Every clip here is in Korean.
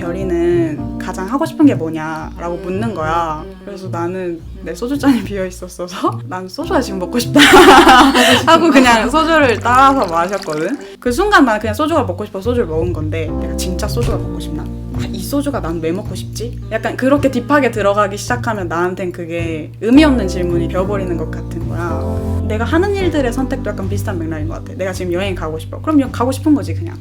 별이는 가장 하고 싶은 게 뭐냐라고 묻는 거야. 그래서 나는 내 소주잔이 비어 있었어서 난 소주가 지금 먹고 싶다 하고 그냥 소주를 따라서 마셨거든. 그 순간 난 그냥 소주가 먹고 싶어 소주를 먹은 건데 내가 진짜 소주가 먹고 싶나? 이 소주가 난 왜 먹고 싶지? 약간 그렇게 딥하게 들어가기 시작하면 나한텐 그게 의미 없는 질문이 되어버리는 것 같은 거야. 내가 하는 일들의 선택도 약간 비슷한 맥락인 것 같아. 내가 지금 여행 가고 싶어. 그럼 가고 싶은 거지 그냥.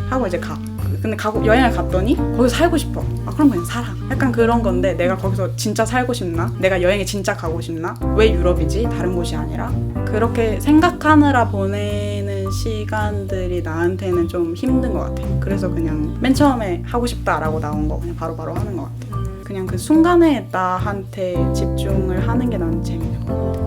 하고 이제 가. 근데 여행을 갔더니 거기서 살고 싶어. 그럼 그냥 살아. 약간 그런 건데 내가 거기서 진짜 살고 싶나? 내가 여행에 진짜 가고 싶나? 왜 유럽이지? 다른 곳이 아니라? 그렇게 생각하느라 보내는 시간들이 나한테는 좀 힘든 것 같아. 그래서 그냥 맨 처음에 하고 싶다라고 나온 거 그냥 바로바로 하는 것 같아. 그냥 그 순간에 나한테 집중을 하는 게 나는 재밌는 것 같아.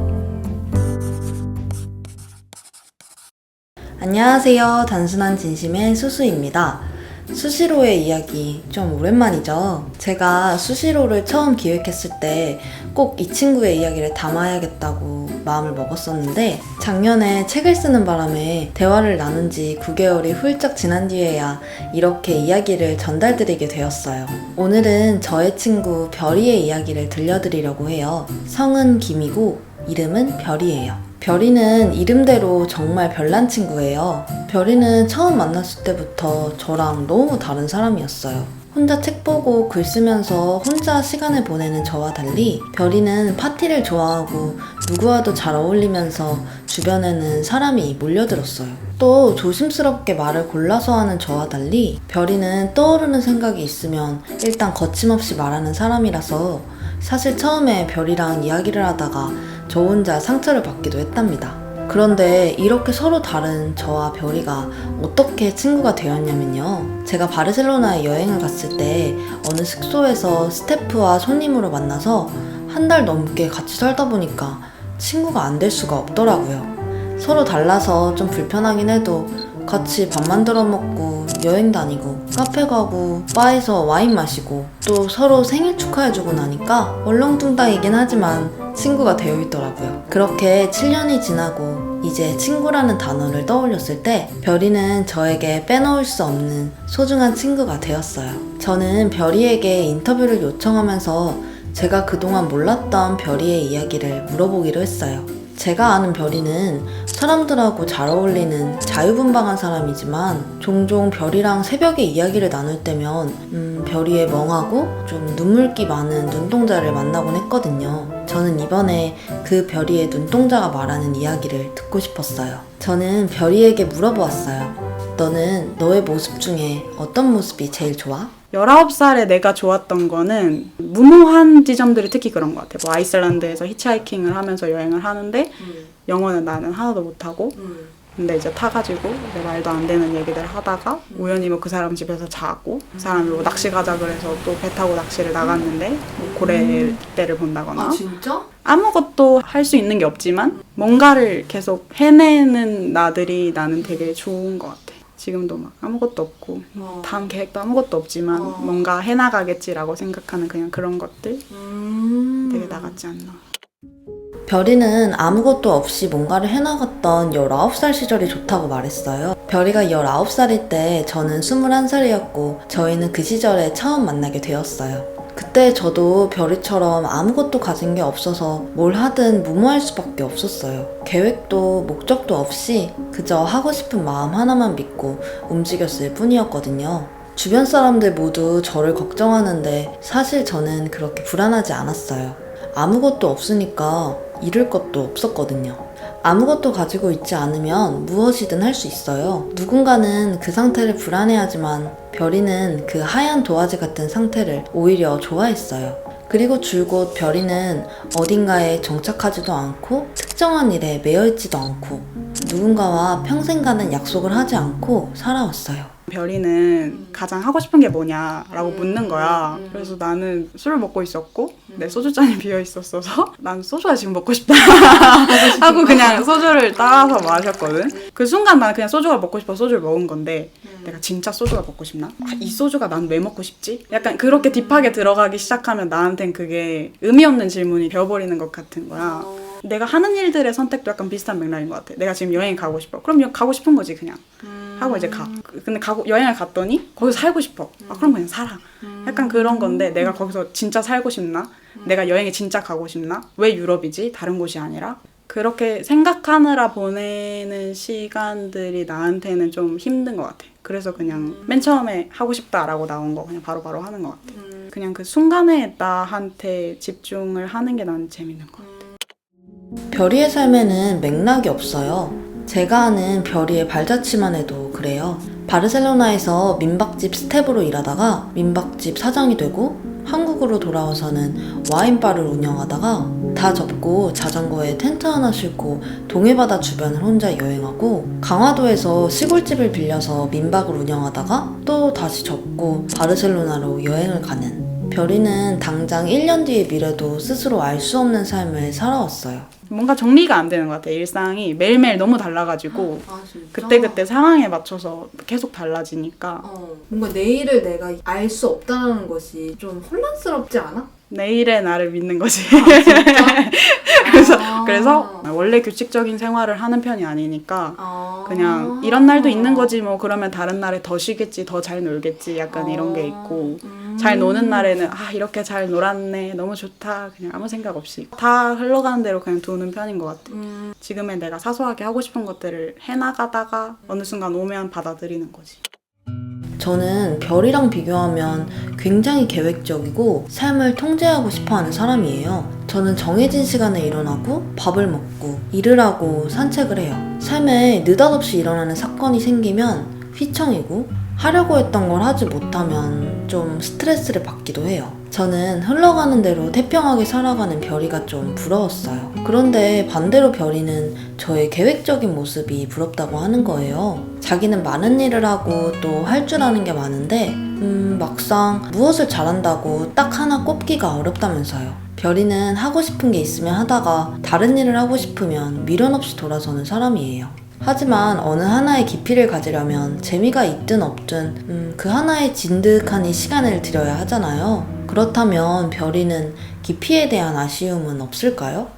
안녕하세요. 단순한 진심의 수수입니다. 수시로의 이야기 좀 오랜만이죠. 제가 수시로를 처음 기획했을 때 꼭 이 친구의 이야기를 담아야겠다고 마음을 먹었었는데 작년에 책을 쓰는 바람에 대화를 나눈 지 9개월이 훌쩍 지난 뒤에야 이렇게 이야기를 전달드리게 되었어요. 오늘은 저의 친구 별이의 이야기를 들려드리려고 해요. 성은 김이고 이름은 별이에요. 별이는 이름대로 정말 별난 친구예요. 별이는 처음 만났을 때부터 저랑 너무 다른 사람이었어요. 혼자 책 보고 글 쓰면서 혼자 시간을 보내는 저와 달리 별이는 파티를 좋아하고 누구와도 잘 어울리면서 주변에는 사람이 몰려들었어요. 또 조심스럽게 말을 골라서 하는 저와 달리 별이는 떠오르는 생각이 있으면 일단 거침없이 말하는 사람이라서 사실 처음에 별이랑 이야기를 하다가 저 혼자 상처를 받기도 했답니다. 그런데 이렇게 서로 다른 저와 별이가 어떻게 친구가 되었냐면요. 제가 바르셀로나에 여행을 갔을 때 어느 숙소에서 스태프와 손님으로 만나서 한 달 넘게 같이 살다 보니까 친구가 안 될 수가 없더라고요. 서로 달라서 좀 불편하긴 해도 같이 밥 만들어 먹고 여행 다니고 카페 가고 바에서 와인 마시고 또 서로 생일 축하해주고 나니까 얼렁뚱땅이긴 하지만 친구가 되어 있더라고요. 그렇게 7년이 지나고 이제 친구라는 단어를 떠올렸을 때 별이는 저에게 빼놓을 수 없는 소중한 친구가 되었어요. 저는 별이에게 인터뷰를 요청하면서 제가 그동안 몰랐던 별이의 이야기를 물어보기로 했어요. 제가 아는 별이는 사람들하고 잘 어울리는 자유분방한 사람이지만 종종 별이랑 새벽에 이야기를 나눌 때면 별이의 멍하고 좀 눈물기 많은 눈동자를 만나곤 했거든요. 저는 이번에 그 별이의 눈동자가 말하는 이야기를 듣고 싶었어요. 저는 별이에게 물어보았어요. 너는 너의 모습 중에 어떤 모습이 제일 좋아? 19살에 내가 좋았던 거는 무모한 지점들이 특히 그런 것 같아. 뭐 아이슬란드에서 히치하이킹을 하면서 여행을 하는데 영어는 나는 하나도 못하고 근데 이제 타가지고 이제 말도 안 되는 얘기들 하다가 우연히 뭐 그 사람 집에서 자고 그 사람이 뭐 낚시 가자 그래서 또 배 타고 낚시를 나갔는데 뭐 고래떼를 본다거나 아 진짜? 아무것도 할 수 있는 게 없지만 뭔가를 계속 해내는 나들이 나는 되게 좋은 것 같아. 지금도 막 아무것도 없고 다음 계획도 아무것도 없지만 뭔가 해나가겠지라고 생각하는 그냥 그런 것들 되게 나같지 않나. 별이는 아무것도 없이 뭔가를 해나갔던 19살 시절이 좋다고 말했어요. 별이가 19살일 때 저는 21살이었고 저희는 그 시절에 처음 만나게 되었어요. 그때 저도 별이처럼 아무것도 가진 게 없어서 뭘 하든 무모할 수밖에 없었어요. 계획도 목적도 없이 그저 하고 싶은 마음 하나만 믿고 움직였을 뿐이었거든요. 주변 사람들 모두 저를 걱정하는데 사실 저는 그렇게 불안하지 않았어요. 아무것도 없으니까 잃을 것도 없었거든요. 아무것도 가지고 있지 않으면 무엇이든 할 수 있어요. 누군가는 그 상태를 불안해하지만 별이는 그 하얀 도화지 같은 상태를 오히려 좋아했어요. 그리고 줄곧 별이는 어딘가에 정착하지도 않고 특정한 일에 매여있지도 않고 누군가와 평생 가는 약속을 하지 않고 살아왔어요. 별이는 가장 하고 싶은 게 뭐냐라고 묻는 거야. 그래서 나는 술을 먹고 있었고 내 소주잔이 비어 있었어서 난 소주가 지금 먹고 싶다 하고 그냥 소주를 따라서 마셨거든. 그 순간 난 그냥 소주가 먹고 싶어 소주를 먹은 건데 내가 진짜 소주가 먹고 싶나? 이 소주가 난 왜 먹고 싶지? 약간 그렇게 딥하게 들어가기 시작하면 나한텐 그게 의미 없는 질문이 되어버리는 것 같은 거야. 내가 하는 일들의 선택도 약간 비슷한 맥락인 것 같아. 내가 지금 여행 가고 싶어. 그럼 가고 싶은 거지 그냥. 하고 이제 가. 근데 여행을 갔더니 거기서 살고 싶어. 그럼 그냥 살아. 약간 그런 건데 내가 거기서 진짜 살고 싶나? 내가 여행에 진짜 가고 싶나? 왜 유럽이지? 다른 곳이 아니라? 그렇게 생각하느라 보내는 시간들이 나한테는 좀 힘든 것 같아. 그래서 그냥 맨 처음에 하고 싶다라고 나온 거 그냥 바로바로 하는 것 같아. 그냥 그 순간에 나한테 집중을 하는 게 난 재밌는 것 같아. 별이의 삶에는 맥락이 없어요. 제가 아는 별이의 발자취만 해도 그래요. 바르셀로나에서 민박집 스텝으로 일하다가 민박집 사장이 되고 한국으로 돌아와서는 와인바를 운영하다가 다 접고 자전거에 텐트 하나 싣고 동해바다 주변을 혼자 여행하고 강화도에서 시골집을 빌려서 민박을 운영하다가 또 다시 접고 바르셀로나로 여행을 가는 별이는 당장 1년 뒤의 미래도 스스로 알 수 없는 삶을 살아왔어요. 뭔가 정리가 안 되는 것 같아. 일상이 매일매일 너무 달라가지고 진짜? 그때그때 상황에 맞춰서 계속 달라지니까 뭔가 내일을 내가 알 수 없다는 것이 좀 혼란스럽지 않아? 내일의 나를 믿는 거지. 진짜? 그래서 원래 규칙적인 생활을 하는 편이 아니니까 그냥 이런 날도 있는 거지 뭐 그러면 다른 날에 더 쉬겠지, 더 잘 놀겠지 약간 이런 게 있고 잘 노는 날에는 이렇게 잘 놀았네, 너무 좋다, 그냥 아무 생각 없이 다 흘러가는 대로 그냥 두는 편인 것 같아. 지금의 내가 사소하게 하고 싶은 것들을 해나가다가 어느 순간 오면 받아들이는 거지. 저는 별이랑 비교하면 굉장히 계획적이고 삶을 통제하고 싶어하는 사람이에요. 저는 정해진 시간에 일어나고 밥을 먹고 일을 하고 산책을 해요. 삶에 느닷없이 일어나는 사건이 생기면 휘청이고 하려고 했던 걸 하지 못하면 좀 스트레스를 받기도 해요. 저는 흘러가는 대로 태평하게 살아가는 별이가 좀 부러웠어요. 그런데 반대로 별이는 저의 계획적인 모습이 부럽다고 하는 거예요. 자기는 많은 일을 하고 또 할 줄 아는 게 많은데 막상 무엇을 잘한다고 딱 하나 꼽기가 어렵다면서요. 별이는 하고 싶은 게 있으면 하다가 다른 일을 하고 싶으면 미련 없이 돌아서는 사람이에요. 하지만 어느 하나의 깊이를 가지려면 재미가 있든 없든 그 하나에 진득하니 시간을 들여야 하잖아요. 그렇다면 별이는 깊이에 대한 아쉬움은 없을까요?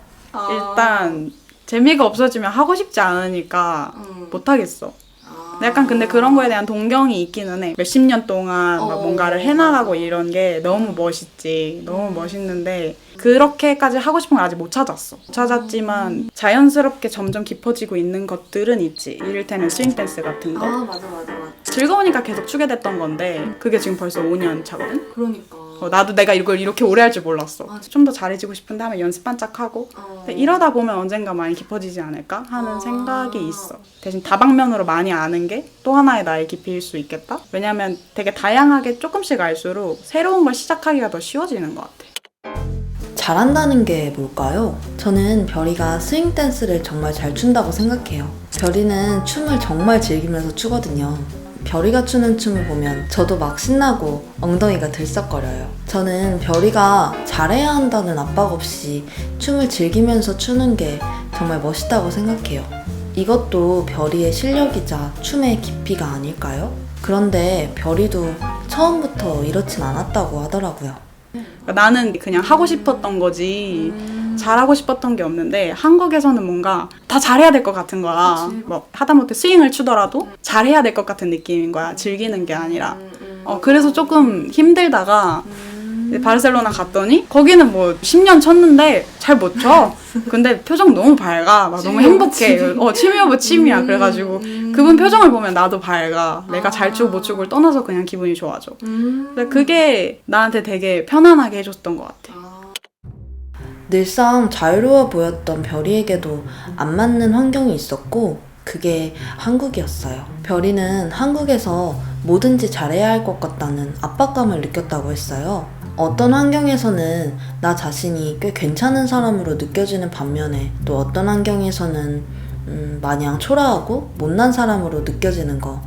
일단 재미가 없어지면 하고 싶지 않으니까 못하겠어. 약간 근데 그런 거에 대한 동경이 있기는 해. 몇십 년 동안 막 뭔가를 해나가고 이런 게 너무 멋있지. 너무 멋있는데 그렇게까지 하고 싶은 걸 아직 못 찾았어. 못 찾았지만 자연스럽게 점점 깊어지고 있는 것들은 있지. 이를테면 스윙 댄스 같은 거. 맞아. 즐거우니까 계속 추게 됐던 건데 그게 지금 벌써 5년 차거든? 그러니까. 나도 내가 이걸 이렇게 오래 할 줄 몰랐어. 좀 더 잘해지고 싶은데 하면 연습 반짝하고 근데 이러다 보면 언젠가 많이 깊어지지 않을까 하는 생각이 있어. 대신 다방면으로 많이 아는 게 또 하나의 나의 깊이일 수 있겠다? 왜냐면 되게 다양하게 조금씩 알수록 새로운 걸 시작하기가 더 쉬워지는 것 같아. 잘한다는 게 뭘까요? 저는 별이가 스윙 댄스를 정말 잘 춘다고 생각해요. 별이는 춤을 정말 즐기면서 추거든요. 별이가 추는 춤을 보면 저도 막 신나고 엉덩이가 들썩거려요. 저는 별이가 잘해야 한다는 압박 없이 춤을 즐기면서 추는 게 정말 멋있다고 생각해요. 이것도 별이의 실력이자 춤의 깊이가 아닐까요? 그런데 별이도 처음부터 이렇진 않았다고 하더라고요. 나는 그냥 하고 싶었던 거지 잘하고 싶었던 게 없는데 한국에서는 뭔가 다 잘해야 될 것 같은 거야. 뭐 하다못해 스윙을 추더라도 잘해야 될 것 같은 느낌인 거야. 즐기는 게 아니라. 그래서 조금 힘들다가 바르셀로나 갔더니 거기는 뭐 10년 쳤는데 잘 못 쳐. 근데 표정 너무 밝아. 막 너무 행복해. 취미 오브 취미야. 그래가지고 그분 표정을 보면 나도 밝아. 내가 잘 추고 못 추고를 떠나서 그냥 기분이 좋아져. 근데 그게 나한테 되게 편안하게 해줬던 것 같아. 늘상 자유로워 보였던 별이에게도 안 맞는 환경이 있었고 그게 한국이었어요. 별이는 한국에서 뭐든지 잘해야 할 것 같다는 압박감을 느꼈다고 했어요. 어떤 환경에서는 나 자신이 꽤 괜찮은 사람으로 느껴지는 반면에 또 어떤 환경에서는 마냥 초라하고 못난 사람으로 느껴지는 거,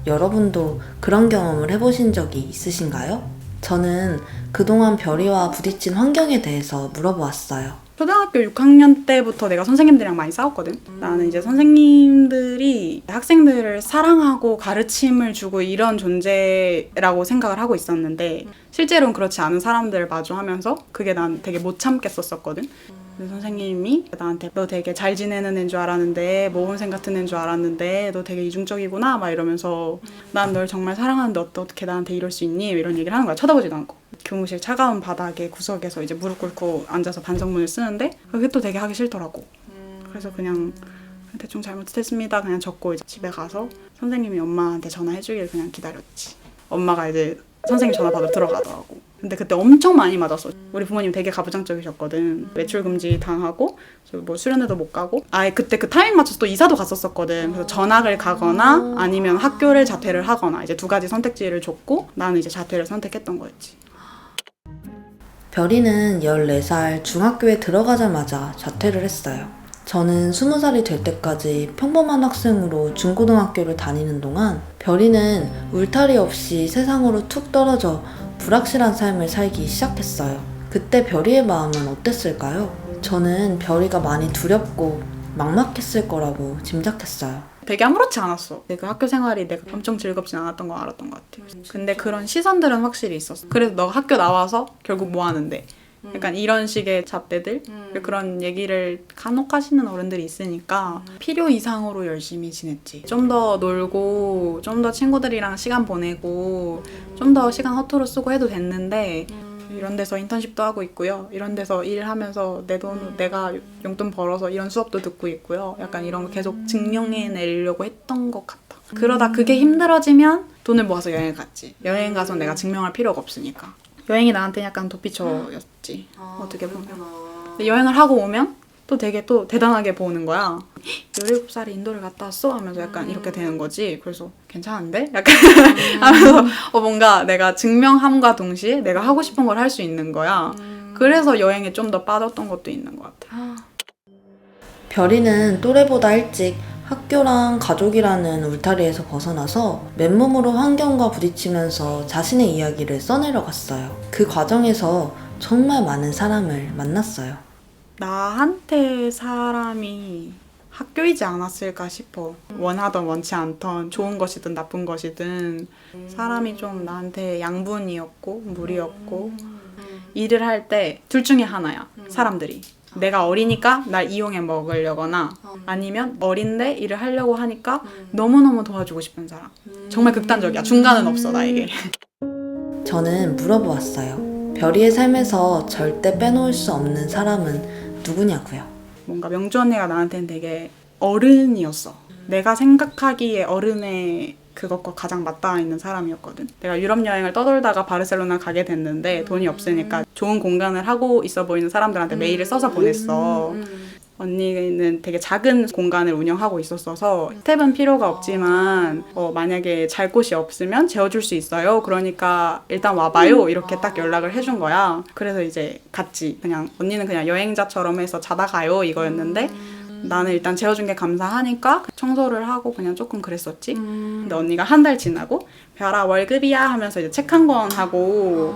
여러분도 그런 경험을 해보신 적이 있으신가요? 저는 그동안 별이와 부딪힌 환경에 대해서 물어보았어요. 초등학교 6학년 때부터 내가 선생님들이랑 많이 싸웠거든. 나는 이제 선생님들이 학생들을 사랑하고 가르침을 주고 이런 존재라고 생각을 하고 있었는데 실제로는 그렇지 않은 사람들을 마주하면서 그게 난 되게 못 참겠었거든. 근데 선생님이 나한테 너 되게 잘 지내는 애인 줄 알았는데 모범생 같은 애인 줄 알았는데 너 되게 이중적이구나 막 이러면서 난 널 정말 사랑하는데 어떻게 나한테 이럴 수 있니? 이런 얘기를 하는 거야. 쳐다보지도 않고. 교무실 차가운 바닥에 구석에서 이제 무릎 꿇고 앉아서 반성문을 쓰는데 그게 또 되게 하기 싫더라고. 그래서 그냥 대충 잘못했습니다 그냥 적고 이제 집에 가서 선생님이 엄마한테 전화해주길 그냥 기다렸지. 엄마가 이제 선생님 전화 받으러 들어가더라고. 근데 그때 엄청 많이 맞았어. 우리 부모님 되게 가부장적이셨거든. 외출 금지 당하고 뭐 수련회도 못 가고 아예 그때 그 타이밍 맞춰서 또 이사도 갔었거든. 그래서 전학을 가거나 아니면 학교를 자퇴를 하거나 이제 두 가지 선택지를 줬고 나는 이제 자퇴를 선택했던 거였지. 별이는 14살 중학교에 들어가자마자 자퇴를 했어요. 저는 20살이 될 때까지 평범한 학생으로 중고등학교를 다니는 동안 별이는 울타리 없이 세상으로 툭 떨어져 불확실한 삶을 살기 시작했어요. 그때 별이의 마음은 어땠을까요? 저는 별이가 많이 두렵고 막막했을 거라고 짐작했어요. 되게 아무렇지 않았어. 그 학교 생활이 내가 엄청 즐겁진 않았던 거 알았던 것 같아. 근데 그런 시선들은 확실히 있었어. 그래서 너가 학교 나와서 결국 뭐 하는데? 약간 이런 식의 잣대들 그런 얘기를 간혹 하시는 어른들이 있으니까 필요 이상으로 열심히 지냈지. 좀 더 놀고 좀 더 친구들이랑 시간 보내고 좀 더 시간 허투루 쓰고 해도 됐는데 이런 데서 인턴십도 하고 있고요. 이런 데서 일하면서 내 돈 내가 용돈 벌어서 이런 수업도 듣고 있고요. 약간 이런 거 계속 증명해내려고 했던 것 같아. 그러다 그게 힘들어지면 돈을 모아서 여행 갔지. 여행 가서 내가 증명할 필요가 없으니까. 여행이 나한테 약간 도피처였지. 어떻게 보면. 근데 여행을 하고 오면 또 되게 또 대단하게 보는 거야. 17살에 인도를 갔다 왔어? 하면서 약간 이렇게 되는 거지. 그래서 괜찮은데? 약간 하면서 뭔가 내가 증명함과 동시에 내가 하고 싶은 걸 할 수 있는 거야. 그래서 여행에 좀 더 빠졌던 것도 있는 것 같아. 별이는 또래보다 일찍 학교랑 가족이라는 울타리에서 벗어나서 맨몸으로 환경과 부딪히면서 자신의 이야기를 써내려갔어요. 그 과정에서 정말 많은 사람을 만났어요. 나한테 사람이 학교이지 않았을까 싶어. 원하던 원치 않던 좋은 것이든 나쁜 것이든 사람이 좀 나한테 양분이었고 무리였고 일을 할 때 둘 중에 하나야. 사람들이. 내가 어리니까 날 이용해 먹으려거나 아니면 어린데 일을 하려고 하니까 너무너무 도와주고 싶은 사람. 정말 극단적이야. 중간은 없어 나에게. 저는 물어보았어요. 별이의 삶에서 절대 빼놓을 수 없는 사람은 누구냐고요. 뭔가 명주 언니가 나한테는 되게 어른이었어. 내가 생각하기에 어른의 그것과 가장 맞닿아 있는 사람이었거든. 내가 유럽 여행을 떠돌다가 바르셀로나 가게 됐는데 돈이 없으니까 좋은 공간을 하고 있어 보이는 사람들한테 메일을 써서 보냈어. 언니는 되게 작은 공간을 운영하고 있었어서 스텝은 필요가 없지만 만약에 잘 곳이 없으면 재워줄 수 있어요. 그러니까 일단 와봐요. 이렇게 딱 연락을 해준 거야. 그래서 이제 갔지. 그냥 언니는 그냥 여행자처럼 해서 자다 가요 이거였는데 나는 일단 재워준 게 감사하니까 청소를 하고 그냥 조금 그랬었지. 근데 언니가 한 달 지나고 별아 월급이야 하면서 이제 책 한 권 하고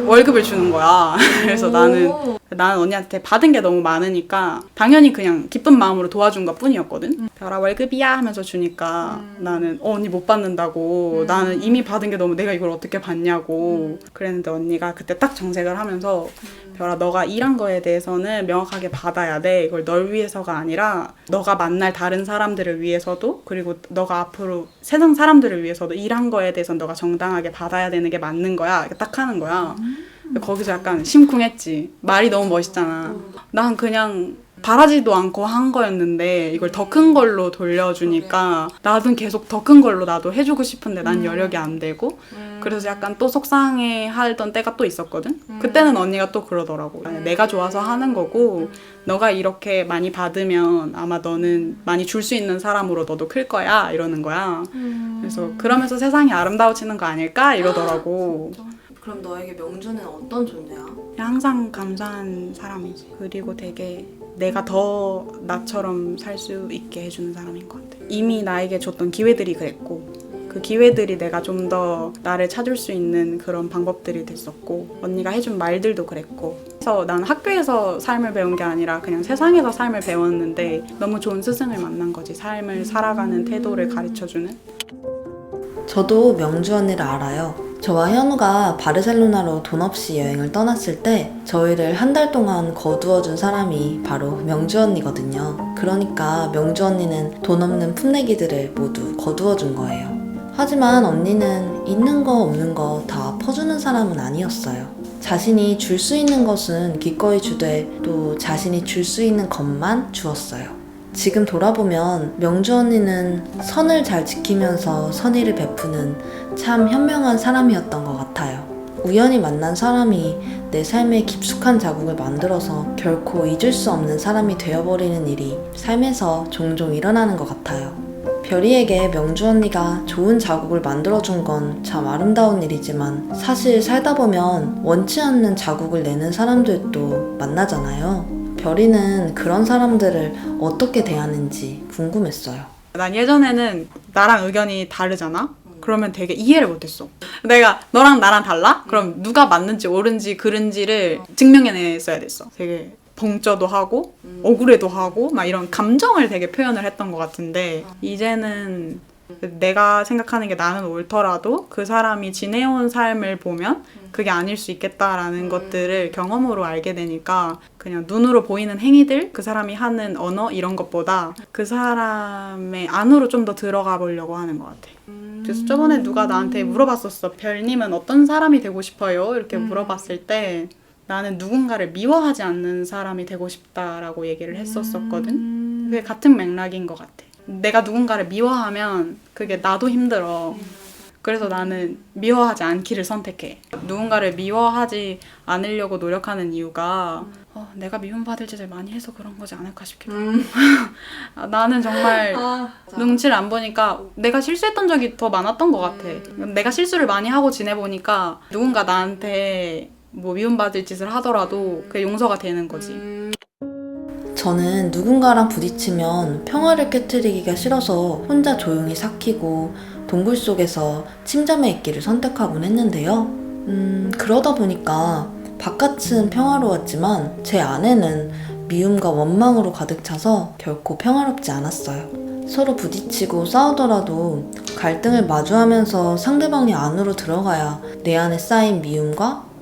월급을 주는 거야. 그래서 나는 언니한테 받은 게 너무 많으니까 당연히 그냥 기쁜 마음으로 도와준 것 뿐이었거든. 별아 월급이야 하면서 주니까 나는 언니 못 받는다고. 나는 이미 받은 게 너무 내가 이걸 어떻게 받냐고 그랬는데 언니가 그때 딱 정색을 하면서 별아 너가 일한 거에 대해서는 명확하게 받아야 돼. 이걸 널 위해서가 아니라 너가 만날 다른 사람들을 위해서도 그리고 너가 앞으로 세상 사람들을 위해서도 일한 거에 대해서는 너가 정당하게 받아야 되는 게 맞는 거야. 이렇게 딱 하는 거야. 거기서 약간 심쿵했지. 말이 너무 멋있잖아. 난 그냥 바라지도 않고 한 거였는데 이걸 더 큰 걸로 돌려주니까 나도 계속 더 큰 걸로 나도 해주고 싶은데 난 여력이 안 되고 그래서 약간 또 속상해 하던 때가 또 있었거든. 그때는 언니가 또 그러더라고. 내가 좋아서 하는 거고 너가 이렇게 많이 받으면 아마 너는 많이 줄 수 있는 사람으로 너도 클 거야 이러는 거야. 그래서 그러면서 세상이 아름다워지는 거 아닐까 이러더라고. 그럼 너에게 명주는 어떤 존재야? 항상 감사한 사람이지. 그리고 되게 내가 더 나처럼 살 수 있게 해주는 사람인 것 같아. 이미 나에게 줬던 기회들이 그랬고 그 기회들이 내가 좀 더 나를 찾을 수 있는 그런 방법들이 됐었고 언니가 해준 말들도 그랬고 그래서 난 학교에서 삶을 배운 게 아니라 그냥 세상에서 삶을 배웠는데 너무 좋은 스승을 만난 거지. 삶을 살아가는 태도를 가르쳐주는. 저도 명주 언니를 알아요. 저와 현우가 바르셀로나로 돈 없이 여행을 떠났을 때 저희를 한 달 동안 거두어준 사람이 바로 명주 언니거든요. 그러니까 명주 언니는 돈 없는 풋내기들을 모두 거두어준 거예요. 하지만 언니는 있는 거 없는 거 다 퍼주는 사람은 아니었어요. 자신이 줄 수 있는 것은 기꺼이 주되 또 자신이 줄 수 있는 것만 주었어요. 지금 돌아보면 명주 언니는 선을 잘 지키면서 선의를 베푸는 참 현명한 사람이었던 것 같아요. 우연히 만난 사람이 내 삶에 깊숙한 자국을 만들어서 결코 잊을 수 없는 사람이 되어버리는 일이 삶에서 종종 일어나는 것 같아요. 별이에게 명주 언니가 좋은 자국을 만들어준 건 참 아름다운 일이지만 사실 살다 보면 원치 않는 자국을 내는 사람들도 만나잖아요. 별이는 그런 사람들을 어떻게 대하는지 궁금했어요. 난 예전에는 나랑 의견이 다르잖아? 그러면 되게 이해를 못했어. 내가 너랑 나랑 달라? 그럼 누가 맞는지 옳은지 그른지를 증명해냈어야 됐어. 되게 벙쪄도 하고 억울해도 하고 막 이런 감정을 되게 표현을 했던 것 같은데 이제는 내가 생각하는 게 나는 옳더라도 그 사람이 지내온 삶을 보면 그게 아닐 수 있겠다라는 것들을 경험으로 알게 되니까 그냥 눈으로 보이는 행위들, 그 사람이 하는 언어 이런 것보다 그 사람의 안으로 좀 더 들어가 보려고 하는 것 같아. 그래서 저번에 누가 나한테 물어봤었어. 별님은 어떤 사람이 되고 싶어요? 이렇게 물어봤을 때 나는 누군가를 미워하지 않는 사람이 되고 싶다라고 얘기를 했었거든. 그게 같은 맥락인 것 같아. 내가 누군가를 미워하면 그게 나도 힘들어. 그래서 나는 미워하지 않기를 선택해. 누군가를 미워하지 않으려고 노력하는 이유가 내가 미움받을 짓을 많이 해서 그런 거지 않을까 싶기도 하고 나는 정말 눈치를 안 보니까 내가 실수했던 적이 더 많았던 것 같아. 내가 실수를 많이 하고 지내보니까 누군가 나한테 뭐 미움받을 짓을 하더라도 그게 용서가 되는 거지. 저는 누군가랑 부딪히면 평화를 깨트리기가 싫어서 혼자 조용히 삭히고 동굴 속에서 침잠해 있기를 선택하곤 했는데요. 그러다 보니까 바깥은 평화로웠지만 제 안에는 미움과 원망으로 가득 차서 결코 평화롭지 않았어요. 서로 부딪히고 싸우더라도 갈등을 마주하면서 상대방이 안으로 들어가야 내 안에 쌓인 미움과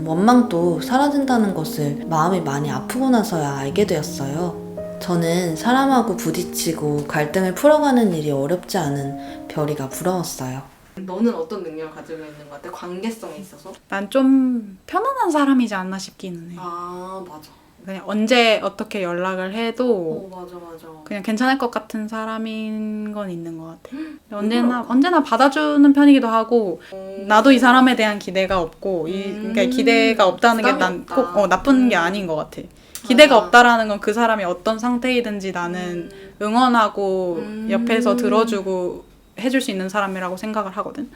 원망도 사라진다는 것을 마음이 많이 아프고 나서야 알게 되었어요. 저는 사람하고 부딪히고 갈등을 풀어가는 일이 어렵지 않은 별이가 부러웠어요. 너는 어떤 능력을 가지고 있는 것 같아? 관계성에 있어서? 난 좀 편안한 사람이지 않나 싶기는 해. 아 맞아. 그냥 언제 어떻게 연락을 해도 맞아. 그냥 괜찮을 것 같은 사람인 건 있는 것 같아. 언제나 받아주는 편이기도 하고 나도 이 사람에 대한 기대가 없고 그러니까 기대가 없다는 게 난 꼭 나쁜 게 아닌 것 같아. 기대가 맞아. 없다라는 건 그 사람이 어떤 상태이든지 나는 응원하고 옆에서 들어주고 해줄 수 있는 사람이라고 생각을 하거든.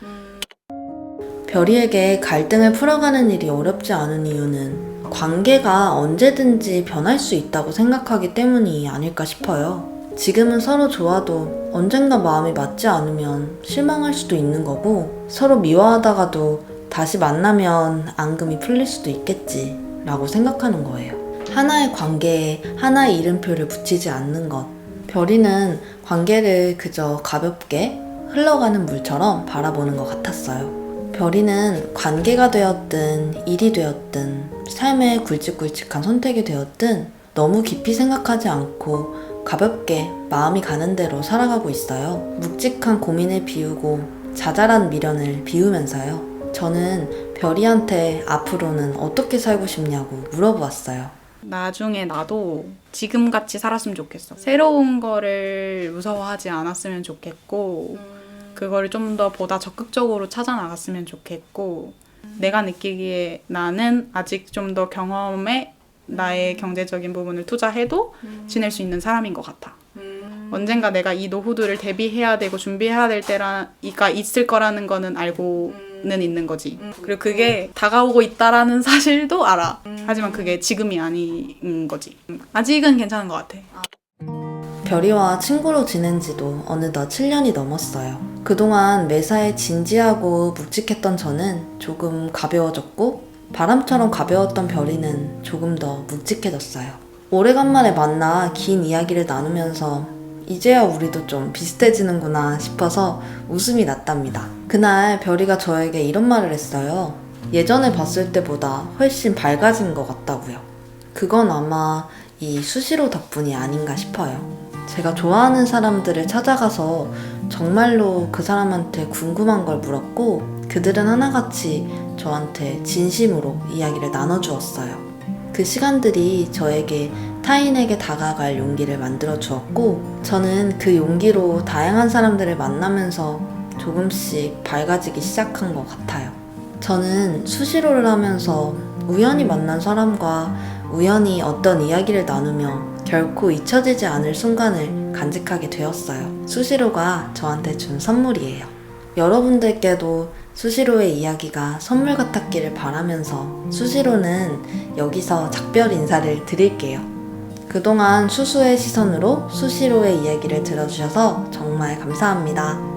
별이에게 갈등을 풀어가는 일이 어렵지 않은 이유는 관계가 언제든지 변할 수 있다고 생각하기 때문이 아닐까 싶어요. 지금은 서로 좋아도 언젠가 마음이 맞지 않으면 실망할 수도 있는 거고 서로 미워하다가도 다시 만나면 앙금이 풀릴 수도 있겠지 라고 생각하는 거예요. 하나의 관계에 하나의 이름표를 붙이지 않는 것. 별이는 관계를 그저 가볍게 흘러가는 물처럼 바라보는 것 같았어요. 별이는 관계가 되었든 일이 되었든 삶의 굵직굵직한 선택이 되었든 너무 깊이 생각하지 않고 가볍게 마음이 가는 대로 살아가고 있어요. 묵직한 고민을 비우고 자잘한 미련을 비우면서요. 저는 별이한테 앞으로는 어떻게 살고 싶냐고 물어보았어요. 나중에 나도 지금같이 살았으면 좋겠어. 새로운 거를 무서워하지 않았으면 좋겠고 그거를 좀 더 보다 적극적으로 찾아 나갔으면 좋겠고 내가 느끼기에 나는 아직 좀 더 경험에 나의 경제적인 부분을 투자해도 지낼 수 있는 사람인 것 같아. 언젠가 내가 이 노후들을 대비해야 되고 준비해야 될 때가 있을 거라는 거는 알고는 있는 거지. 그리고 그게 다가오고 있다라는 사실도 알아. 하지만 그게 지금이 아닌 거지. 아직은 괜찮은 것 같아. 별이와 친구로 지낸 지도 어느덧 7년이 넘었어요. 그동안 매사에 진지하고 묵직했던 저는 조금 가벼워졌고 바람처럼 가벼웠던 별이는 조금 더 묵직해졌어요. 오래간만에 만나 긴 이야기를 나누면서 이제야 우리도 좀 비슷해지는구나 싶어서 웃음이 났답니다. 그날 별이가 저에게 이런 말을 했어요. 예전에 봤을 때보다 훨씬 밝아진 것 같다고요. 그건 아마 이 수시로 덕분이 아닌가 싶어요. 제가 좋아하는 사람들을 찾아가서 정말로 그 사람한테 궁금한 걸 물었고 그들은 하나같이 저한테 진심으로 이야기를 나눠주었어요. 그 시간들이 저에게 타인에게 다가갈 용기를 만들어 주었고 저는 그 용기로 다양한 사람들을 만나면서 조금씩 밝아지기 시작한 것 같아요. 저는 수시로를 하면서 우연히 만난 사람과 우연히 어떤 이야기를 나누며 결코 잊혀지지 않을 순간을 간직하게 되었어요. 수시로가 저한테 준 선물이에요. 여러분들께도 수시로의 이야기가 선물 같았기를 바라면서 수시로는 여기서 작별 인사를 드릴게요. 그동안 수수의 시선으로 수시로의 이야기를 들어주셔서 정말 감사합니다.